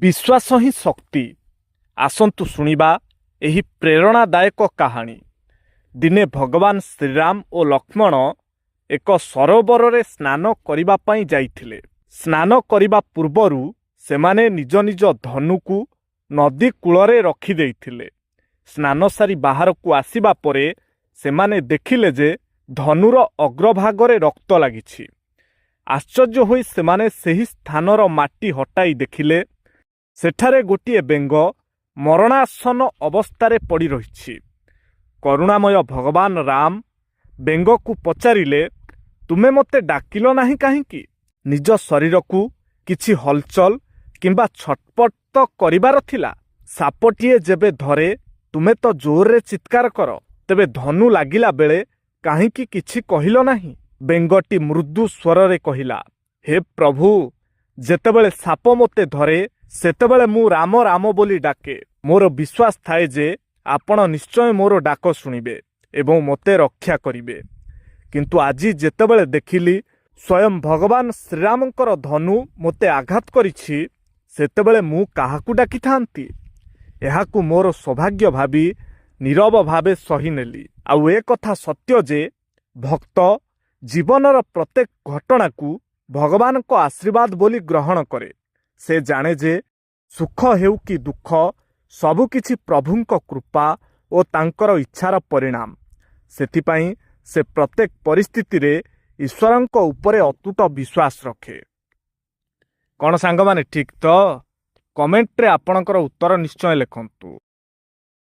विश्वास ही शक्ति। आसंतु शुणिबा एही प्रेरणादायक कहानी। दिने भगवान श्रीराम और लक्ष्मण एक सरोवर रे स्नान करिबा पई जाइथिले। स्नान करिबा पूर्वरु सेमाने निज निज धनुकु नदी कूलरे रखी देइथिले। स्नान सारी बाहर को आसीबा परे सेमाने देखिले जे धनुर अग्रभागरे रक्त लागिछि। आश्चर्य होई सेमाने सेही स्थानर माटी हटाई देखिले सेठारे गोटिए बेंग मरणासन अवस्थारे पड़ी रहिछि। करुणामय भगवान राम बेंग को पचारिले, तुमे मते डाकिलो नाही काहींकी? निज शरीर को किछि हलचल किंबा छटपट तो करिबार थिला। सापटिए जेबे धरे तुमे तो जोर रे चित्कार कर, तेबे धनु लागिला बेले काहींकी किछि कहिलो नाही? बेंगटी मृदु स्वर रे कहिला, हे प्रभु, जेतेबेले साप मते धरे सेतेबेले मु राम राम बोली डाके। मोर विश्वास थाए जे आपण निश्चय मोर डाक शुणिबे एवं मते रक्षा करिबे। किंतु आजी जेतेबेले देखिली स्वयं भगवान श्रीरामकर धनु मते आघात करिछि, सेतेबेले मु काहाकू डाकी थांती? एहाकू मोर सौभाग्य भाबी नीरव भावे सही नेली। आउ ए कथा सत्य जे भक्त जीवनर प्रत्येक घटना को भगवान को आशीर्वाद बोली ग्रहण करे। से जाने जे सुख हेउ कि दुख सबु किछि प्रभुंक कृपा और तांकर इच्छार परिणाम। सेथिपाई से प्रत्येक परिस्थिति रे ईश्वरंक उपरे अतुट विश्वास रखे। कौन सांग माने ठीक तो? कमेंट रे आपणकर उत्तर निश्चय लिखंतु।